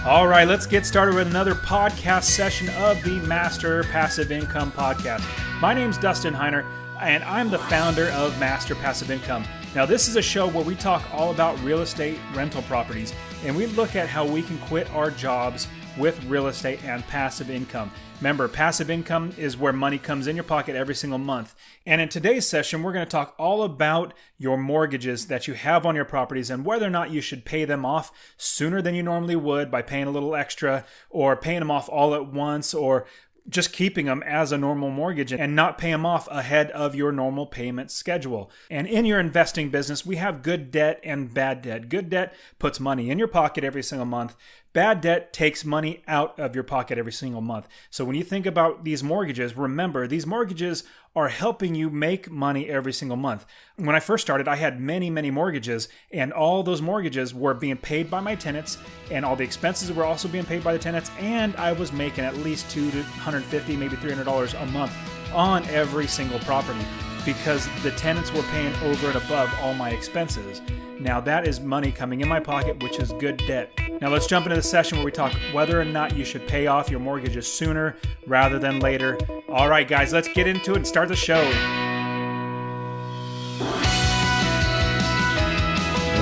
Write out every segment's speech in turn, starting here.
All right, let's get started with another podcast session of the Master Passive Income Podcast. My name's Dustin Heiner, and I'm the founder of Master Passive Income. Now, this is a show where we talk all about real estate rental properties, and we look at how we can quit our jobs with real estate and passive income. Remember, passive income is where money comes in your pocket every single month. And in today's session, we're going to talk all about your mortgages that you have on your properties and whether or not you should pay them off sooner than you normally would by paying a little extra, or paying them off all at once, or just keeping them as a normal mortgage and not pay them off ahead of your normal payment schedule. And in your investing business, we have good debt and bad debt. Good debt puts money in your pocket every single month. Bad debt takes money out of your pocket every single month. So when you think about these mortgages, remember, these mortgages are helping you make money every single month. When I first started, I had many mortgages, and all those mortgages were being paid by my tenants, and all the expenses were also being paid by the tenants, and I was making at least $200 to $150, maybe $300 a month on every single property because the tenants were paying over and above all my expenses. Now that is money coming in my pocket, which is good debt. Now let's jump into the session where we talk whether or not you should pay off your mortgages sooner rather than later. All right, guys, let's get into it and start the show.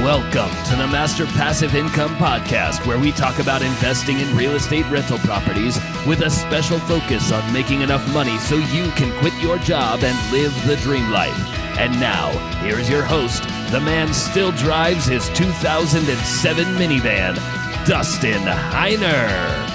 Welcome to the Master Passive Income Podcast, where we talk about investing in real estate rental properties with a special focus on making enough money so you can quit your job and live the dream life. And now, here's your host, the man still drives his 2007 minivan, Dustin Heiner.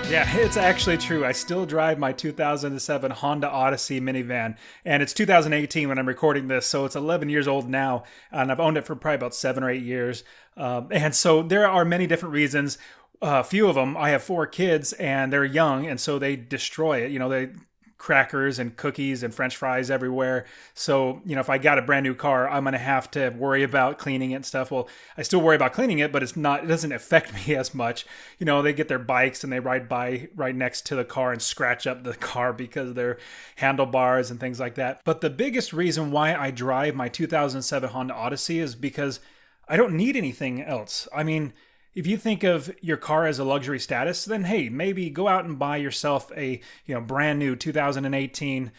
Yeah, it's actually true. I still drive my 2007 Honda Odyssey minivan, and it's 2018 when I'm recording this, so it's 11 years old now, and I've owned it for probably about 7 or 8 years. And so there are many different reasons. A few of them, I have 4 kids, and they're young, and so they destroy it. You know, they crackers and cookies and French fries everywhere. So, you know, if I got a brand new car, I'm going to have to worry about cleaning it and stuff. Well, I still worry about cleaning it, but it doesn't affect me as much. You know, they get their bikes and they ride by right next to the car and scratch up the car because of their handlebars and things like that. But the biggest reason why I drive my 2007 Honda Odyssey is because I don't need anything else. I mean, if you think of your car as a luxury status, then hey, maybe go out and buy yourself a brand new 2018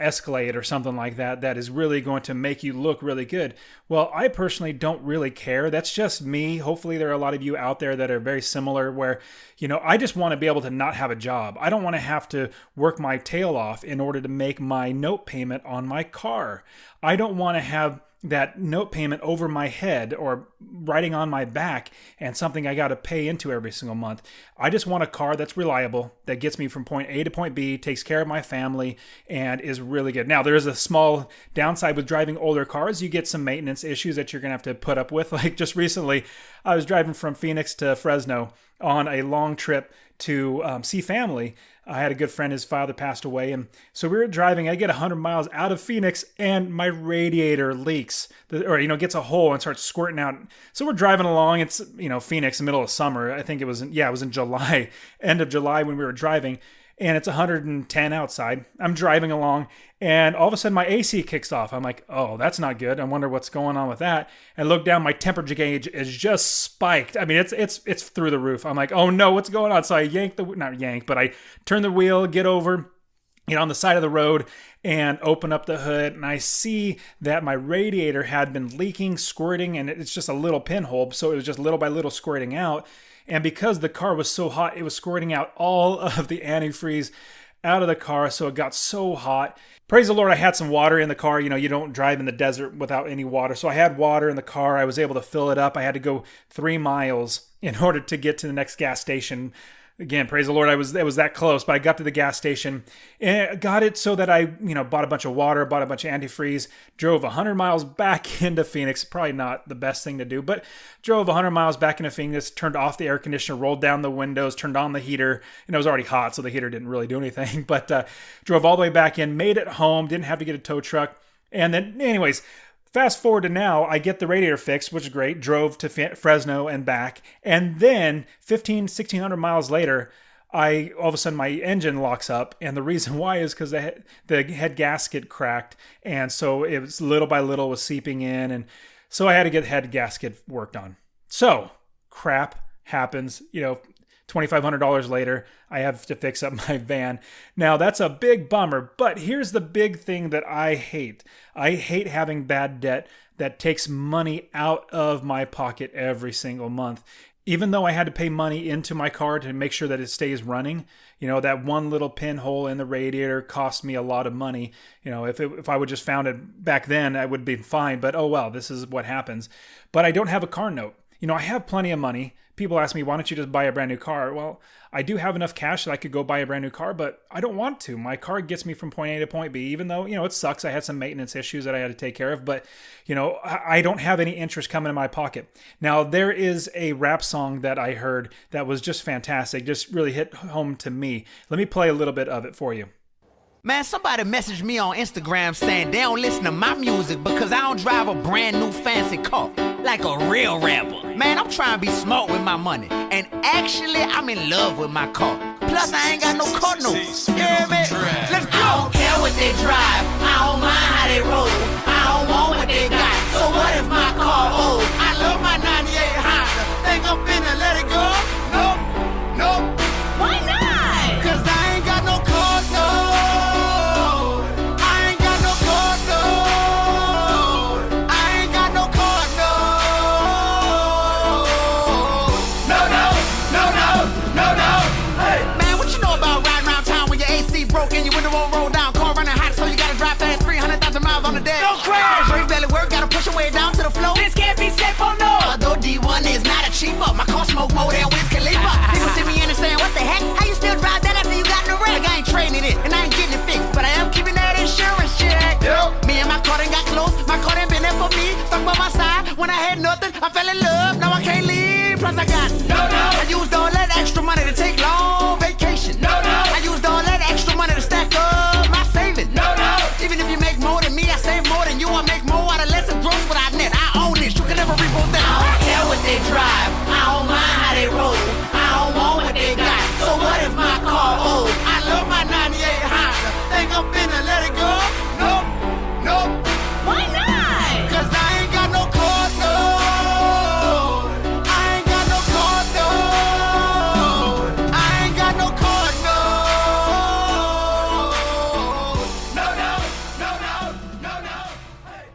Escalade or something like that is really going to make you look really good. Well, I personally don't really care. That's just me. Hopefully there are a lot of you out there that are very similar where, I just want to be able to not have a job. I don't want to have to work my tail off in order to make my note payment on my car. I don't want to have that note payment over my head or riding on my back and something I got to pay into every single month. I just want a car that's reliable, that gets me from point A to point B, takes care of my family, and is really good. Now, there is a small downside with driving older cars. You get some maintenance issues that you're going to have to put up with. Like just recently, I was driving from Phoenix to Fresno on a long trip to see family. I had a good friend, his father passed away, and so we were driving. I get 100 miles out of Phoenix, and my radiator leaks, gets a hole and starts squirting out. So we're driving along. It's Phoenix, the middle of summer. I think it was in July, end of July when we were driving, and it's 110 outside. I'm driving along, and all of a sudden my AC kicks off. I'm like, oh, that's not good. I wonder what's going on with that. I look down, my temperature gauge is just spiked. I mean, it's through the roof. I'm like, oh no, what's going on? So I I turn the wheel, get over, on the side of the road and open up the hood, and I see that my radiator had been leaking, squirting, and it's just a little pinhole. So it was just little by little squirting out. And because the car was so hot, it was squirting out all of the antifreeze out of the car. So it got so hot. Praise the Lord, I had some water in the car. You don't drive in the desert without any water. So I had water in the car. I was able to fill it up. I had to go 3 miles in order to get to the next gas station. Again, praise the Lord, it was that close, but I got to the gas station and got it so that I, bought a bunch of water, bought a bunch of antifreeze, drove 100 miles back into Phoenix. Probably not the best thing to do, but drove 100 miles back into Phoenix, turned off the air conditioner, rolled down the windows, turned on the heater, and it was already hot, so the heater didn't really do anything, but drove all the way back in, made it home, didn't have to get a tow truck, and then anyways, fast forward to now, I get the radiator fixed, which is great, drove to Fresno and back, and then 1,600 miles later, all of a sudden my engine locks up, and the reason why is because the head gasket cracked, and so it was little by little was seeping in, and so I had to get the head gasket worked on. So, crap happens, $2,500 later, I have to fix up my van. Now, that's a big bummer, but here's the big thing that I hate. I hate having bad debt that takes money out of my pocket every single month. Even though I had to pay money into my car to make sure that it stays running, that one little pinhole in the radiator cost me a lot of money. If I would just found it back then, I would be fine. But oh well, this is what happens. But I don't have a car note. I have plenty of money. People ask me, why don't you just buy a brand new car? Well, I do have enough cash that I could go buy a brand new car, but I don't want to. My car gets me from point A to point B, even though, it sucks. I had some maintenance issues that I had to take care of, but, I don't have any interest coming in my pocket. Now, there is a rap song that I heard that was just fantastic, just really hit home to me. Let me play a little bit of it for you. Man, somebody messaged me on Instagram saying they don't listen to my music because I don't drive a brand new fancy car like a real rapper. Man, I'm trying to be smart with my money, and actually, I'm in love with my car. Plus, I ain't got no car notes. Yeah, man. Let's go. I don't care what they drive. I don't mind how they roll. I don't want what they got. So what if my car old? I love my 98 Honda. Think I'm finna let it go? Nope. Nope. Why not? Cause I ain't got no car note. Broken, your window won't roll down, car running hot, so you gotta drive fast, 300,000 miles on the dash. Don't crash! Brake belly work, gotta push your way down to the floor. This can't be safe, oh no! Although D1 is not a cheaper, my car smoke more than Wiz Khalifa. People see me in and saying, what the heck? How you still drive that after you got in the wreck? Like I ain't trading it, and I ain't getting it fixed, but I am keeping that insurance check. Yep. Me and my car done got close, my car done been there for me, stuck by my side. When I had nothing, I fell in love, now I can't leave. Plus I got I used all that extra money to take long vacation. I used all that extra money to stack up my savings. Even if you make more than me, I save more than you. I make more out of less and gross without net. I own this, you can never repost that. I don't care what they drive, I don't mind how they roll. I don't want what they got, so what if my car old? I love my 98 Honda, think I'm finna let it go? Nope, nope. Why not? Cause I ain't got no car note. I ain't got no car note. I ain't got no car note. No, no, no, no, no, no. Hey.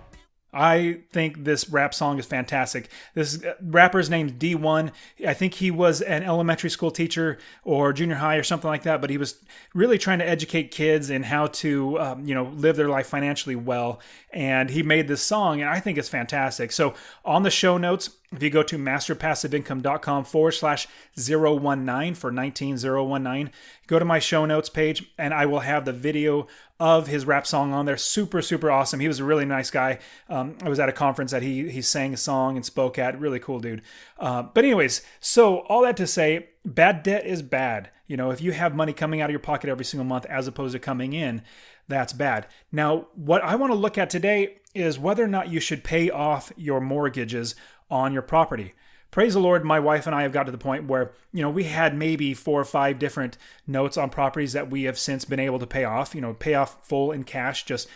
I think this rap song is fantastic. This rapper's name's D1. I think he was an elementary school teacher or junior high or something like that, but he was really trying to educate kids in how to, live their life financially well. And he made this song, and I think it's fantastic. So on the show notes, if you go to masterpassiveincome.com/019 for 19019, go to my show notes page, and I will have the video of his rap song on there. Super, super awesome. He was a really nice guy. I was at a conference that he sang a song and spoke at. Really cool dude. But anyways, so all that to say, bad debt is bad. If you have money coming out of your pocket every single month as opposed to coming in, that's bad. Now, what I want to look at today is whether or not you should pay off your mortgages on your property. Praise the Lord, my wife and I have got to the point where, we had maybe 4 or 5 different notes on properties that we have since been able to pay off, pay off full in cash, just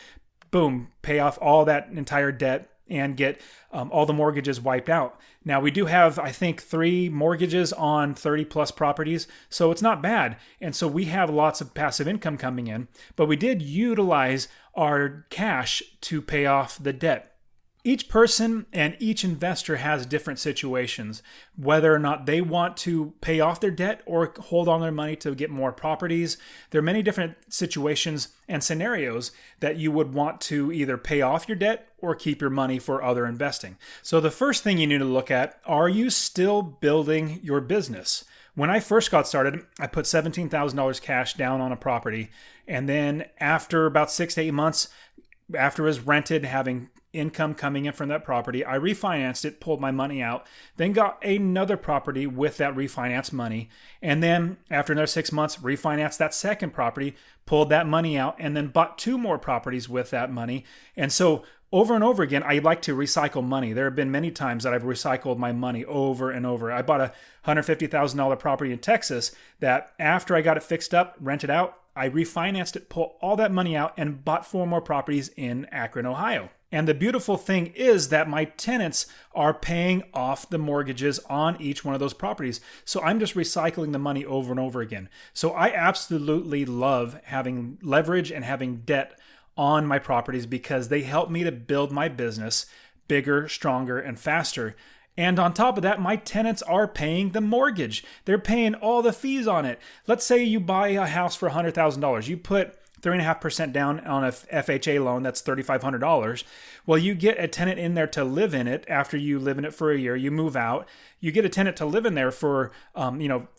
boom, pay off all that entire debt and get all the mortgages wiped out. Now, we do have, I think, 3 mortgages on 30 plus properties, so it's not bad. And so we have lots of passive income coming in, but we did utilize our cash to pay off the debt. Each person and each investor has different situations, whether or not they want to pay off their debt or hold on their money to get more properties. There are many different situations and scenarios that you would want to either pay off your debt or keep your money for other investing. So the first thing you need to look at, are you still building your business? When I first got started, I put $17,000 cash down on a property. And then after about 6 to 8 months, after it was rented, having income coming in from that property, I refinanced it, pulled my money out, then got another property with that refinance money. And then after another 6 months, refinanced that second property, pulled that money out, and then bought 2 more properties with that money. And so over and over again, I like to recycle money. There have been many times that I've recycled my money over and over. I bought a $150,000 property in Texas that after I got it fixed up, rented out, I refinanced it, pulled all that money out, and bought 4 more properties in Akron, Ohio. And the beautiful thing is that my tenants are paying off the mortgages on each one of those properties. So I'm just recycling the money over and over again. So I absolutely love having leverage and having debt on my properties because they help me to build my business bigger, stronger, and faster. And on top of that, my tenants are paying the mortgage. They're paying all the fees on it. Let's say you buy a house for $100,000. You put 3.5% down on a FHA loan, that's $3,500. Well, you get a tenant in there to live in it after you live in it for a year. You move out. You get a tenant to live in there for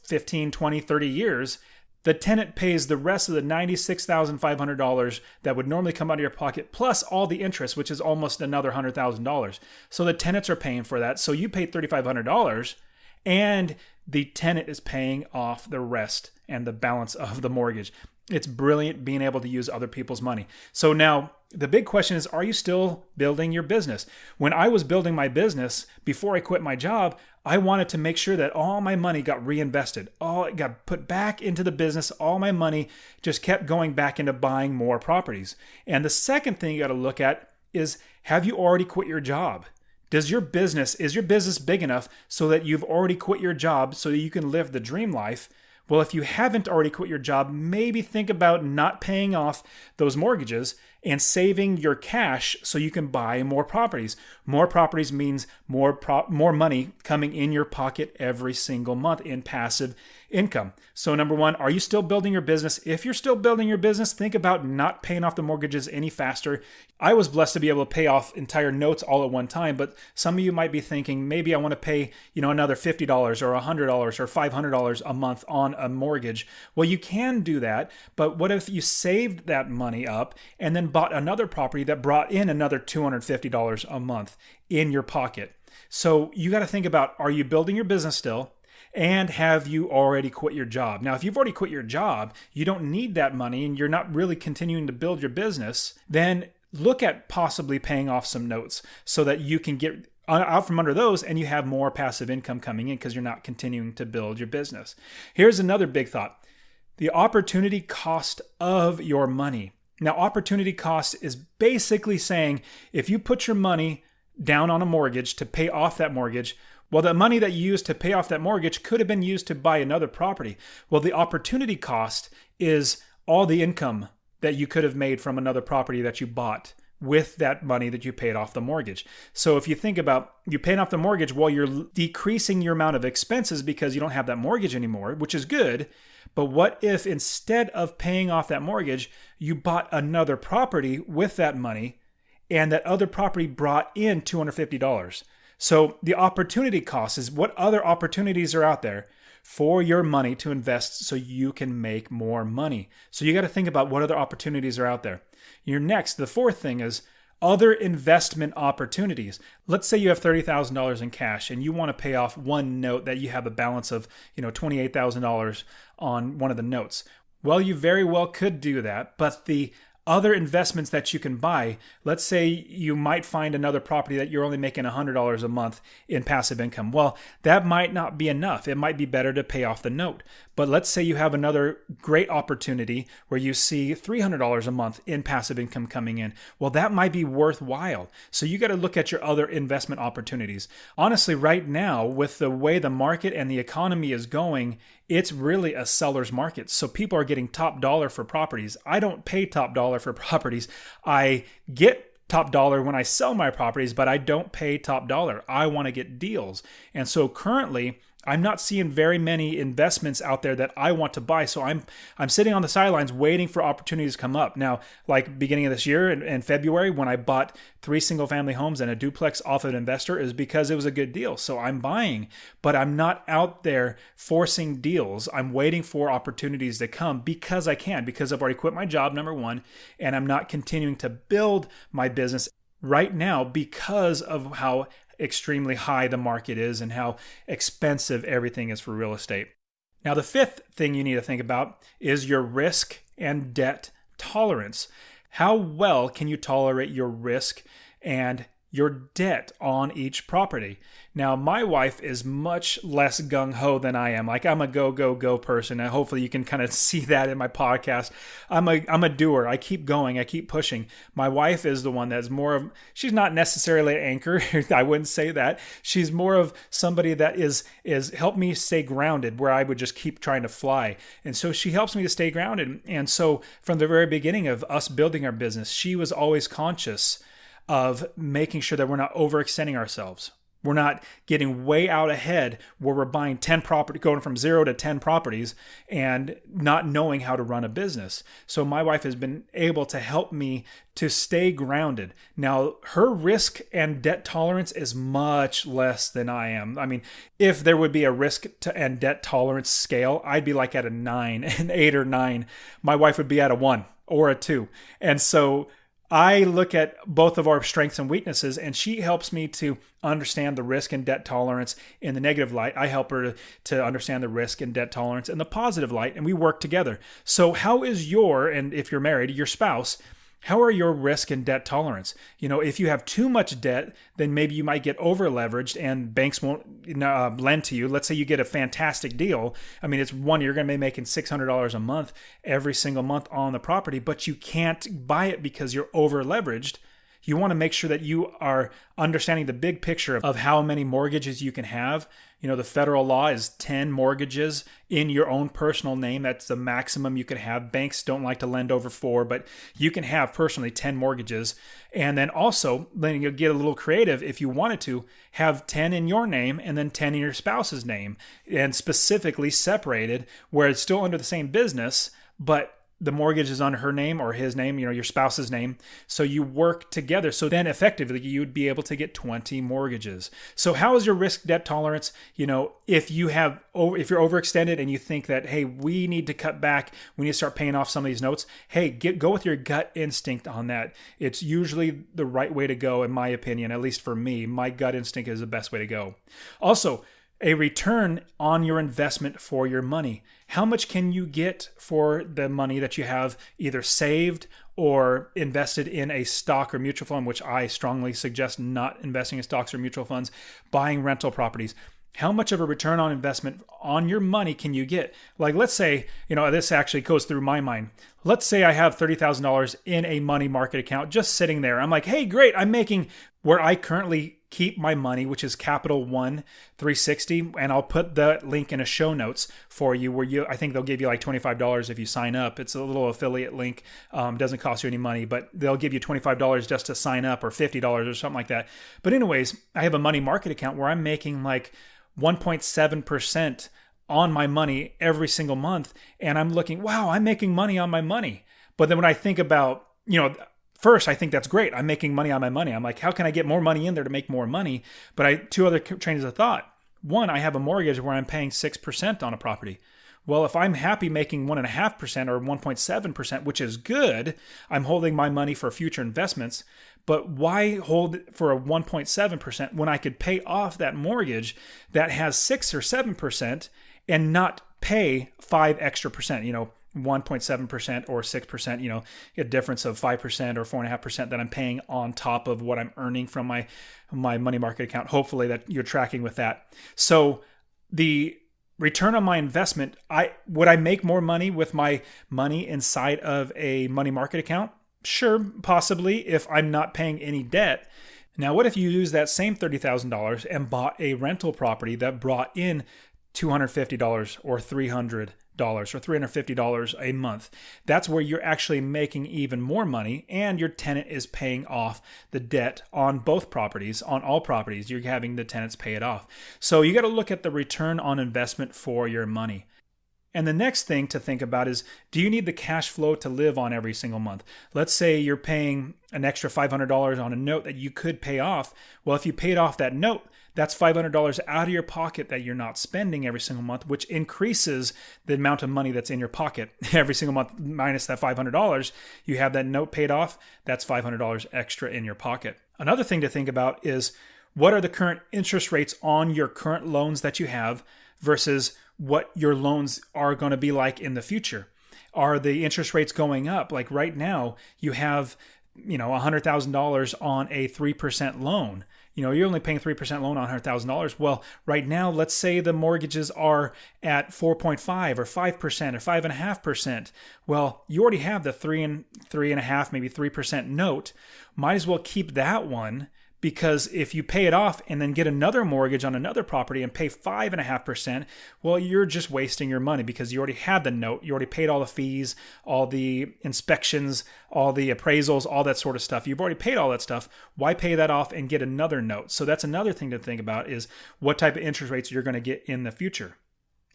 15, 20, 30 years. The tenant pays the rest of the $96,500 that would normally come out of your pocket, plus all the interest, which is almost another $100,000. So the tenants are paying for that. So you paid $3,500, and the tenant is paying off the rest and the balance of the mortgage. It's brilliant being able to use other people's money. So now the big question is, are you still building your business? When I was building my business, before I quit my job, I wanted to make sure that all my money got reinvested. All it got put back into the business. All my money just kept going back into buying more properties. And the second thing you got to look at is, have you already quit your job? Is your business big enough so that you've already quit your job so that you can live the dream life? Well, if you haven't already quit your job, maybe think about not paying off those mortgages and saving your cash so you can buy more properties. More properties means more money coming in your pocket every single month in passive income. So number one, are you still building your business? If you're still building your business, think about not paying off the mortgages any faster. I was blessed to be able to pay off entire notes all at one time, but some of you might be thinking, maybe I want to pay, another $50 or $100 or $500 a month on a mortgage. Well, you can do that, but what if you saved that money up and then bought another property that brought in another $250 a month in your pocket? So you got to think about, are you building your business still? And have you already quit your job? Now, if you've already quit your job, you don't need that money and you're not really continuing to build your business, then look at possibly paying off some notes so that you can get out from under those and you have more passive income coming in because you're not continuing to build your business. Here's another big thought: the opportunity cost of your money. Now, opportunity cost is basically saying if you put your money down on a mortgage to pay off that mortgage, well, the money that you used to pay off that mortgage could have been used to buy another property. Well, the opportunity cost is all the income that you could have made from another property that you bought with that money that you paid off the mortgage. So if you think about you paying off the mortgage, well, you're decreasing your amount of expenses because you don't have that mortgage anymore, which is good. But what if instead of paying off that mortgage, you bought another property with that money and that other property brought in $250? So the opportunity cost is what other opportunities are out there for your money to invest so you can make more money. So you got to think about what other opportunities are out there. The fourth thing is other investment opportunities. Let's say you have $30,000 in cash and you want to pay off one note that you have a balance of, $28,000 on one of the notes. Well, you very well could do that, but the other investments that you can buy, let's say you might find another property that you're only making $100 a month in passive income. Well, that might not be enough. It might be better to pay off the note. But let's say you have another great opportunity where you see $300 a month in passive income coming in. Well, that might be worthwhile. So you got to look at your other investment opportunities. Honestly, right now, with the way the market and the economy is going, it's really a seller's market. So people are getting top dollar for properties. I don't pay top dollar for properties. I get top dollar when I sell my properties, but I don't pay top dollar. I want to get deals. And so currently, I'm not seeing very many investments out there that I want to buy. So I'm sitting on the sidelines waiting for opportunities to come up. Now, like beginning of this year in February, when I bought 3 single family homes and a duplex off of an investor, is because it was a good deal. So I'm buying, but I'm not out there forcing deals. I'm waiting for opportunities to come because I can, because I've already quit my job, number one, and I'm not continuing to build my business right now because of how extremely high the market is and how expensive everything is for real estate. Now, the fifth thing you need to think about is your risk and debt tolerance. How well can you tolerate your risk and your debt on each property. Now, my wife is much less gung-ho than I am. Like, I'm a go person, and hopefully you can kind of see that in my podcast. I'm a doer. I keep going. I keep pushing. My wife is the one that's more of, she's not necessarily an anchor. I wouldn't say that. She's more of somebody that is help me stay grounded, where I would just keep trying to fly. And so she helps me to stay grounded. And so from the very beginning of us building our business, she was always conscious of making sure that we're not overextending ourselves. We're not getting way out ahead where we're buying 10 property, going from 0 to 10 properties and not knowing how to run a business. So my wife has been able to help me to stay grounded. Now, her risk and debt tolerance is much less than I am. I mean, if there would be a risk and debt tolerance scale, I'd be like at a 9, an 8 or 9. My wife would be at a 1 or a 2. And so I look at both of our strengths and weaknesses, and she helps me to understand the risk and debt tolerance in the negative light. I help her to understand the risk and debt tolerance in the positive light, and we work together. So how is and if you're married, your spouse, how are your risk and debt tolerance? If you have too much debt, then maybe you might get over leveraged and banks won't lend to you. Let's say you get a fantastic deal. I mean, it's you're going to be making $600 a month every single month on the property, but you can't buy it because you're over leveraged. You want to make sure that you are understanding the big picture of how many mortgages you can have. The federal law is 10 mortgages in your own personal name. That's the maximum you can have. Banks don't like to lend over 4, but you can have personally 10 mortgages. And then also, then you'll get a little creative if you wanted to have 10 in your name and then 10 in your spouse's name, and specifically separated where it's still under the same business, but the mortgage is on her name or his name, your spouse's name. So you work together. So then effectively you'd be able to get 20 mortgages. So how is your risk debt tolerance? If you're overextended and you think that, hey, we need to cut back, we need to start paying off some of these notes. Hey, go with your gut instinct on that. It's usually the right way to go, in my opinion. At least for me, my gut instinct is the best way to go. Also, a return on your investment for your money. How much can you get for the money that you have either saved or invested in a stock or mutual fund, which I strongly suggest not investing in stocks or mutual funds, buying rental properties? How much of a return on investment on your money can you get? Like, let's say, this actually goes through my mind. Let's say I have $30,000 in a money market account just sitting there. I'm like, hey, great. I'm making where I currently keep my money, which is Capital One 360. And I'll put the link in a show notes for you I think they'll give you like $25 if you sign up. It's a little affiliate link. Doesn't cost you any money, but they'll give you $25 just to sign up, or $50 or something like that. But anyways, I have a money market account where I'm making like 1.7% on my money every single month. And I'm looking, wow, I'm making money on my money. But then when I think about, first, I think that's great. I'm making money on my money. I'm like, how can I get more money in there to make more money? But two other trains of thought. One, I have a mortgage where I'm paying 6% on a property. Well, if I'm happy making 1.5% or 1.7%, which is good, I'm holding my money for future investments. But why hold it for a 1.7% when I could pay off that mortgage that has 6 or 7% and not pay 5 extra percent? 1.7% or 6%, a difference of 5% or 4.5% that I'm paying on top of what I'm earning from my money market account. Hopefully that you're tracking with that. So the return on my investment, would I make more money with my money inside of a money market account? Sure, possibly, if I'm not paying any debt. Now, what if you use that same $30,000 and bought a rental property that brought in $250 or $300 or $350 a month? That's where you're actually making even more money, and your tenant is paying off the debt on both properties, on all properties. You're having the tenants pay it off. So you got to look at the return on investment for your money. And the next thing to think about is, do you need the cash flow to live on every single month? Let's say you're paying an extra $500 on a note that you could pay off. Well, if you paid off that note, that's $500 out of your pocket that you're not spending every single month, which increases the amount of money that's in your pocket every single month minus that $500. You have that note paid off, that's $500 extra in your pocket. Another thing to think about is, what are the current interest rates on your current loans that you have versus what your loans are going to be like in the future? Are the interest rates going up? Like right now, you have $100,000 on a 3% loan. You're only paying 3% loan on $100,000. Well, right now, let's say the mortgages are at 4.5 or 5% or 5.5%. Well, you already have the 3.5, maybe 3% note. Might as well keep that one, because if you pay it off and then get another mortgage on another property and pay 5.5%, well, you're just wasting your money because you already had the note. You already paid all the fees, all the inspections, all the appraisals, all that sort of stuff. You've already paid all that stuff. Why pay that off and get another note? So that's another thing to think about, is what type of interest rates you're going to get in the future.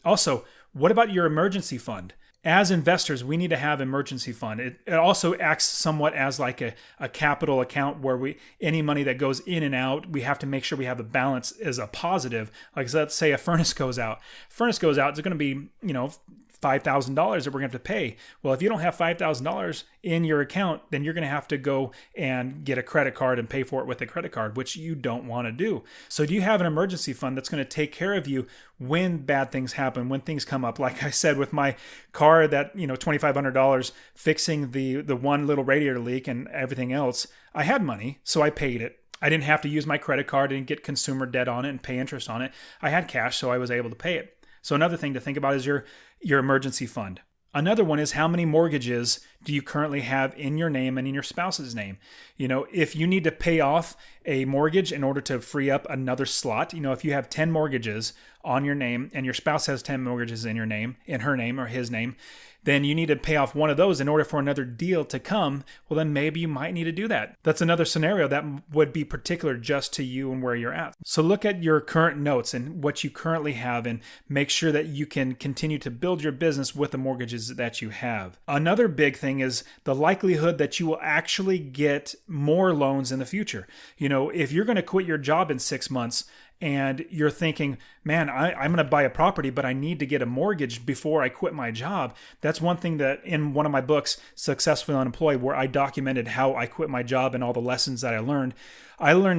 Also, what about your emergency fund? As investors, we need to have emergency fund. It also acts somewhat as like a capital account where any money that goes in and out, we have to make sure we have a balance as a positive. Like, let's say a furnace goes out. It's going to be, $5,000 that we're going to have to pay. Well, if you don't have $5,000 in your account, then you're going to have to go and get a credit card and pay for it with a credit card, which you don't want to do. So do you have an emergency fund that's going to take care of you when bad things happen, when things come up? Like I said, with my car, that, $2,500 fixing the one little radiator leak and everything else, I had money, so I paid it. I didn't have to use my credit card and get consumer debt on it and pay interest on it. I had cash, so I was able to pay it. So another thing to think about is your emergency fund. Another one is, how many mortgages do you currently have in your name and in your spouse's name? If you need to pay off a mortgage in order to free up another slot, if you have 10 mortgages on your name and your spouse has 10 mortgages in her name or his name, then you need to pay off one of those in order for another deal to come. Well, then maybe you might need to do that. That's another scenario that would be particular just to you and where you're at. So look at your current notes and what you currently have, and make sure that you can continue to build your business with the mortgages that you have. Another big thing is the likelihood that you will actually get more loans in the future. If you're going to quit your job in 6 months, and you're thinking, man, I'm going to buy a property, but I need to get a mortgage before I quit my job. That's one thing that in one of my books, Successfully Unemployed, where I documented how I quit my job and all the lessons that I learned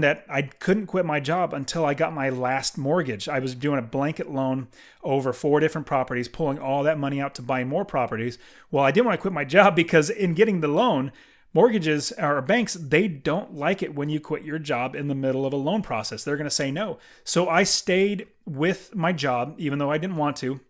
that I couldn't quit my job until I got my last mortgage. I was doing a blanket loan over 4 different properties, pulling all that money out to buy more properties. Well, I didn't want to quit my job because in getting the loan, mortgages or banks, they don't like it when you quit your job in the middle of a loan process. They're going to say no. So I stayed with my job, even though I didn't want to.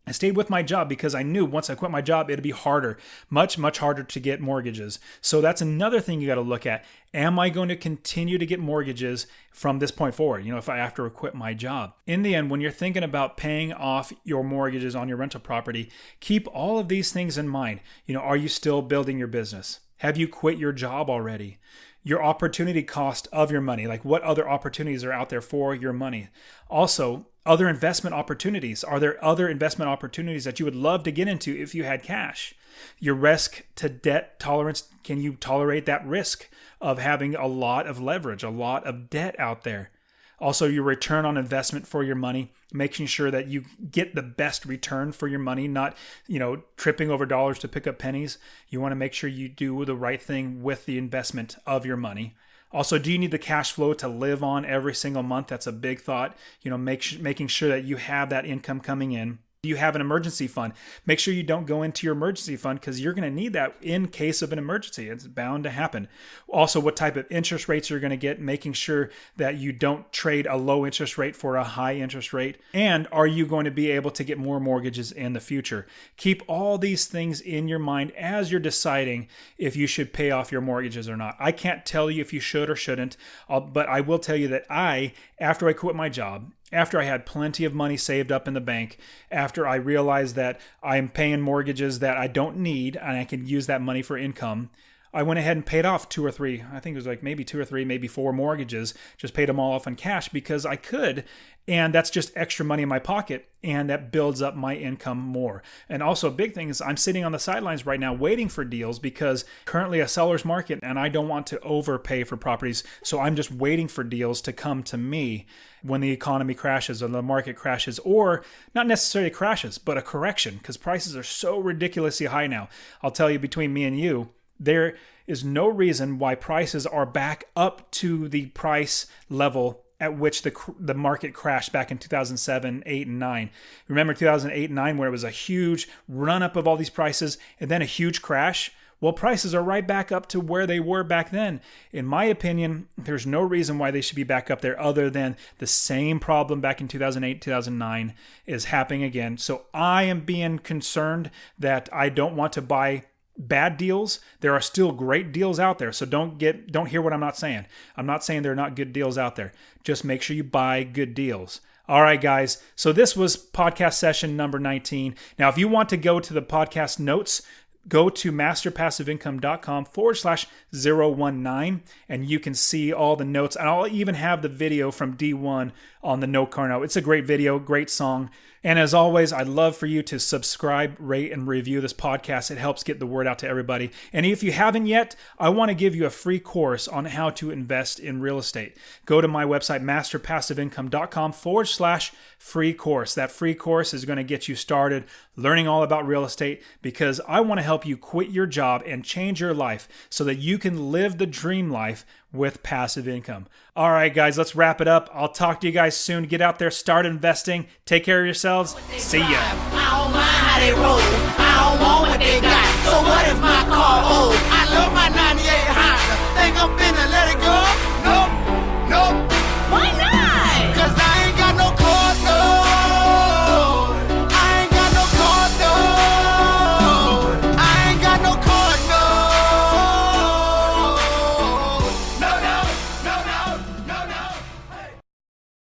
I stayed with my job because I knew once I quit my job, it'd be harder, much, much harder to get mortgages. So that's another thing you got to look at. Am I going to continue to get mortgages from this point forward? If I have to quit my job. In the end, when you're thinking about paying off your mortgages on your rental property, keep all of these things in mind. Are you still building your business? Have you quit your job already? Your opportunity cost of your money, like what other opportunities are out there for your money? Also, other investment opportunities. Are there other investment opportunities that you would love to get into if you had cash? Your risk to debt tolerance, can you tolerate that risk of having a lot of leverage, a lot of debt out there? Also, your return on investment for your money, making sure that you get the best return for your money, not, tripping over dollars to pick up pennies. You want to make sure you do the right thing with the investment of your money. Also, do you need the cash flow to live on every single month? That's a big thought. Making sure that you have that income coming in. Do you have an emergency fund? Make sure you don't go into your emergency fund because you're going to need that in case of an emergency. It's bound to happen. Also, what type of interest rates you're going to get, making sure that you don't trade a low interest rate for a high interest rate. And are you going to be able to get more mortgages in the future? Keep all these things in your mind as you're deciding if you should pay off your mortgages or not. I can't tell you if you should or shouldn't, but I will tell you that after I quit my job, after I had plenty of money saved up in the bank, after I realized that I'm paying mortgages that I don't need and I can use that money for income, I went ahead and paid off 2 or 3, I think it was like maybe 2 or 3, maybe 4 mortgages, just paid them all off in cash because I could. And that's just extra money in my pocket, and that builds up my income more. And also a big thing is I'm sitting on the sidelines right now waiting for deals because currently a seller's market and I don't want to overpay for properties. So I'm just waiting for deals to come to me when the economy crashes or the market crashes, or not necessarily crashes, but a correction, because prices are so ridiculously high now. I'll tell you, between me and you, there is no reason why prices are back up to the price level at which the market crashed back in 2007, 8, and 9. Remember 2008 and 9 where it was a huge run up of all these prices and then a huge crash? Well, prices are right back up to where they were back then. In my opinion, there's no reason why they should be back up there other than the same problem back in 2008, 2009 is happening again. So I am being concerned that I don't want to buy bad deals. There are still great deals out there. So don't hear what I'm not saying. I'm not saying there are not good deals out there. Just make sure you buy good deals. All right, guys. So this was podcast session number 19. Now, if you want to go to the podcast notes, go to masterpassiveincome.com/019 and you can see all the notes. And I'll even have the video from D1 on the No Car Note. It's a great video, great song. And as always, I'd love for you to subscribe, rate, and review this podcast. It helps get the word out to everybody. And if you haven't yet, I want to give you a free course on how to invest in real estate. Go to my website, masterpassiveincome.com/free course. That free course is going to get you started learning all about real estate because I want to help you quit your job and change your life so that you can live the dream life with passive income. All right, guys, let's wrap it up. I'll talk to you guys soon. Get out there, start investing. Take care of yourselves. See ya. I don't mind how they roll. I don't want what they got. So what if my